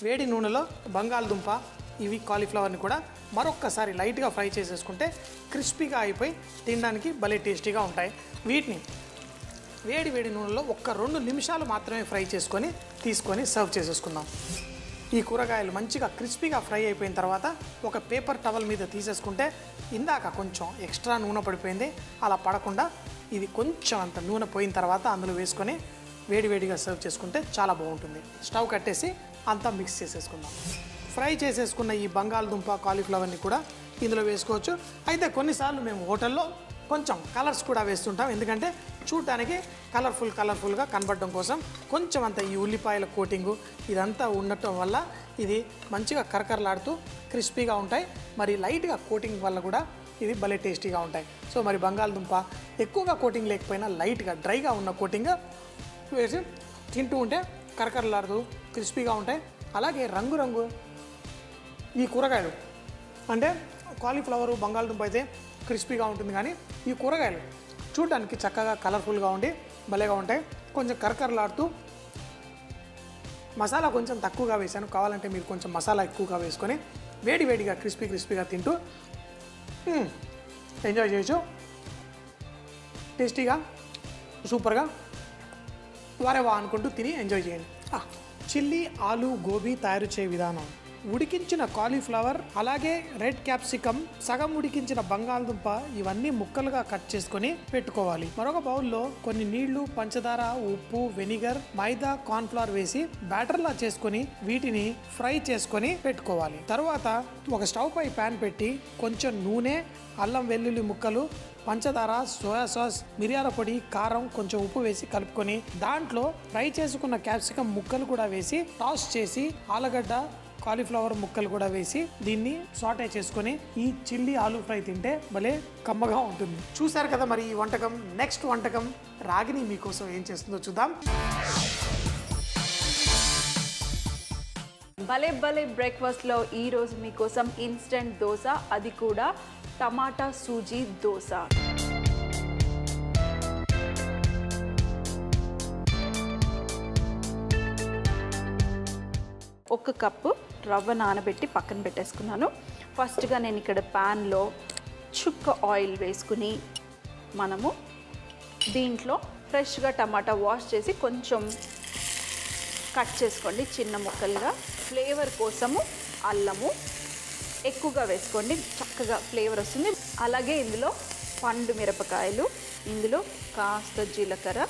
వేడి నూనెలో బంగాళదుంప ఇవి కాలీఫ్లవర్ని కూడా మరొక్కసారి లైట్గా ఫ్రై చేసేసుకుంటే క్రిస్పీగా అయిపోయి తినడానికి భలే టేస్టీగా ఉంటాయి. వీటిని వేడి వేడి నూనెలో ఒక్క 2 నిమిషాలు మాత్రమే ఫ్రై చేసుకొని తీసుకొని సర్వ్ చేసేసుకుందాం. ఈ కూరగాయలు మంచిగా క్రిస్పీగా ఫ్రై అయిపోయిన తర్వాత ఒక పేపర్ టవల్ మీద తీసేసుకుంటే ఇందాక కొంచెం ఎక్స్ట్రా నూనె పడిపోయింది, అలా పడకుండా ఇది కొంచెం అంత నూనె పోయిన తర్వాత అందులో వేసుకొని వేడివేడిగా సర్వ్ చేసుకుంటే చాలా బాగుంటుంది. స్టవ్ కట్టేసి అంతా మిక్స్ చేసేసుకుందాం. ఫ్రై చేసేసుకున్న ఈ బంగాళదుంప కాలీఫ్లవర్ని కూడా ఇందులో వేసుకోవచ్చు. అయితే కొన్నిసార్లు మేము హోటల్లో కొంచెం కలర్స్ కూడా వేస్తుంటాం, ఎందుకంటే చూడటానికి కలర్ఫుల్గా కనబడడం కోసం. కొంచెం అంత ఈ ఉల్లిపాయల కోటింగు ఇదంతా ఉండటం వల్ల ఇది మంచిగా కరకరలాడుతూ క్రిస్పీగా ఉంటాయి. మరి లైట్గా కోటింగ్ వల్ల కూడా ఇది భలే టేస్టీగా ఉంటాయి. సో మరి బంగాళదుంప ఎక్కువగా కోటింగ్ లేకపోయినా లైట్గా డ్రైగా ఉన్న కోటింగ్ వేసి తింటూ ఉంటే కరకరలాడుతూ క్రిస్పీగా ఉంటాయి. అలాగే రంగు ఈ కూరగాయలు అంటే కాలీఫ్లవరు బంగాళదుంప అయితే క్రిస్పీగా ఉంటుంది, కానీ ఈ కూరగాయలు చూడడానికి చక్కగా కలర్ఫుల్గా ఉండి భలేగా ఉంటాయి. కొంచెం కరకరలాడుతూ మసాలా కొంచెం తక్కువగా వేసాను, కావాలంటే మీరు కొంచెం మసాలా ఎక్కువగా వేసుకొని వేడివేడిగా క్రిస్పీగా తింటూ ఎంజాయ్ చేయొచ్చు. టేస్టీగా సూపర్గా వారేవా అనుకుంటూ తిని ఎంజాయ్ చేయండి. చిల్లీ ఆలు గోబీ తయారు చేయ విధానం: ఉడికించిన కాలీఫ్లవర్, అలాగే రెడ్ క్యాప్సికమ్, సగం ఉడికించిన బంగాళదుంప ఇవన్నీ ముక్కలుగా కట్ చేసుకొని పెట్టుకోవాలి. మరొక బౌల్లో కొన్ని నీళ్లు, పంచదార, ఉప్పు, వెనిగర్, మైదా, కార్న్ఫ్లవర్ వేసి బ్యాటర్లా చేసుకొని వీటిని ఫ్రై చేసుకొని పెట్టుకోవాలి. తర్వాత ఒక స్టవ్ పై ప్యాన్ పెట్టి కొంచెం నూనె, అల్లం వెల్లుల్లి ముక్కలు, పంచదార, సోయా సాస్, మిరియాల పొడి, కారం, కొంచెం ఉప్పు వేసి కలుపుకొని దాంట్లో ఫ్రై చేసుకున్న క్యాప్సికమ్ ముక్కలు కూడా వేసి టాస్ చేసి ఆలుగడ్డ, కాలీఫ్లవర్ ముక్కలు కూడా వేసి దీన్ని సాటే చేసుకొని ఈ చిల్లీ ఆలూ ఫ్రై తింటే భలే కమ్మగా ఉంటుంది. చూసారు కదా మరి ఈ వంటకం. నెక్స్ట్ వంటకం రాగిని మీకోసం ఏం చేస్తుందో చూద్దాం. భలే బ్రేక్ఫాస్ట్లో ఈరోజు మీకోసం ఇన్స్టెంట్ దోశ, అది కూడా టమాటా సూజీ దోశ. ఒక కప్పు రవ్వ నానబెట్టి పక్కన పెట్టేసుకున్నాను. ఫస్ట్గా నేను ఇక్కడ ప్యాన్లో చుక్క ఆయిల్ వేసుకుని మనము దీంట్లో ఫ్రెష్గా టమాటా వాష్ చేసి కొంచెం కట్ చేసుకోండి చిన్న ముక్కలుగా. ఫ్లేవర్ కోసము అల్లము ఎక్కువగా వేసుకోండి, చక్కగా ఫ్లేవర్ వస్తుంది. అలాగే ఇందులో పండు మిరపకాయలు, ఇందులో కాస్త జీలకర్ర.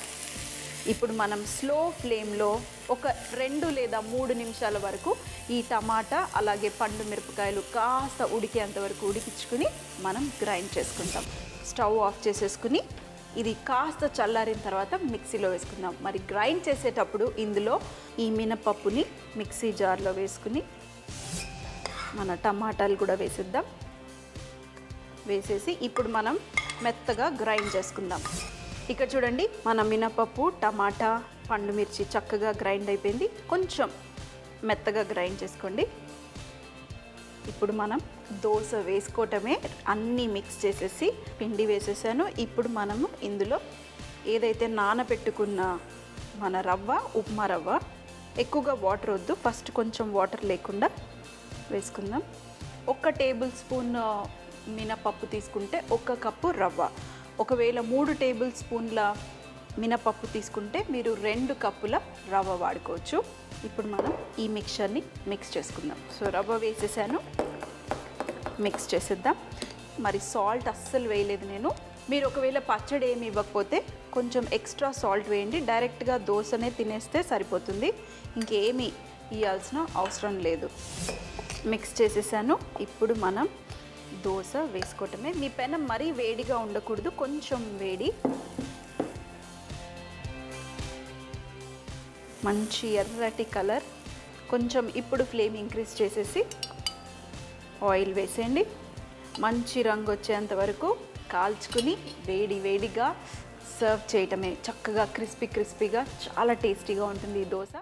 ఇప్పుడు మనం స్లో ఫ్లేమ్లో ఒక 2 లేదా 3 నిమిషాల వరకు ఈ టమాటా అలాగే పండు మిరపకాయలు కాస్త ఉడికేంత వరకు ఉడికించుకుని మనం గ్రైండ్ చేసుకుంటాం. స్టవ్ ఆఫ్ చేసేసుకుని ఇది కాస్త చల్లారిన తర్వాత మిక్సీలో వేసుకుందాం. మరి గ్రైండ్ చేసేటప్పుడు ఇందులో ఈ మినపప్పుని మిక్సీ జార్లో వేసుకుని మన టమాటాలు కూడా వేసేద్దాం. వేసేసి ఇప్పుడు మనం మెత్తగా గ్రైండ్ చేసుకుందాం. ఇక్కడ చూడండి, మన మినపప్పు, టమాటా, పండు మిర్చి చక్కగా గ్రైండ్ అయిపోయింది. కొంచెం మెత్తగా గ్రైండ్ చేసుకోండి. ఇప్పుడు మనం దోశ వేసుకోవటమే. అన్నీ మిక్స్ చేసేసి పిండి వేసేసాను. ఇప్పుడు మనము ఇందులో ఏదైతే నానబెట్టుకున్న మన రవ్వ, ఉప్మా రవ్వ, ఎక్కువగా వాటర్ వద్దు, ఫస్ట్ కొంచెం వాటర్ లేకుండా వేసుకుందాం. 1 టేబుల్ స్పూన్ మినపప్పు తీసుకుంటే 1 కప్పు రవ్వ. ఒకవేళ 3 టేబుల్ స్పూన్ల మినపప్పు తీసుకుంటే మీరు 2 కప్పుల రవ్వ వాడుకోవచ్చు. ఇప్పుడు మనం ఈ మిక్చర్ని మిక్స్ చేసుకుందాం. సో రవ్వ వేసేసాను, మిక్స్ చేసేద్దాం. మరి సాల్ట్ అస్సలు వేయలేదు నేను. మీరు ఒకవేళ పచ్చడి ఏమి ఇవ్వకపోతే కొంచెం ఎక్స్ట్రా సాల్ట్ వేయండి. డైరెక్ట్గా దోశనే తినేస్తే సరిపోతుంది, ఇంకేమీ ఇవ్వాల్సిన అవసరం లేదు. మిక్స్ చేసేసాను. ఇప్పుడు మనం దోశ వేసుకోవటమే. మీ పెనం మరీ వేడిగా ఉండకూడదు, కొంచెం వేడి. మంచి ఎర్రటి కలర్. కొంచెం ఇప్పుడు ఫ్లేమ్ ఇంక్రీజ్ చేసేసి ఆయిల్ వేసేయండి. మంచి రంగు వచ్చేంత వరకు కాల్చుకుని వేడిగా సర్వ్ చేయటమే. చక్కగా క్రిస్పీగా చాలా టేస్టీగా ఉంటుంది ఈ దోశ.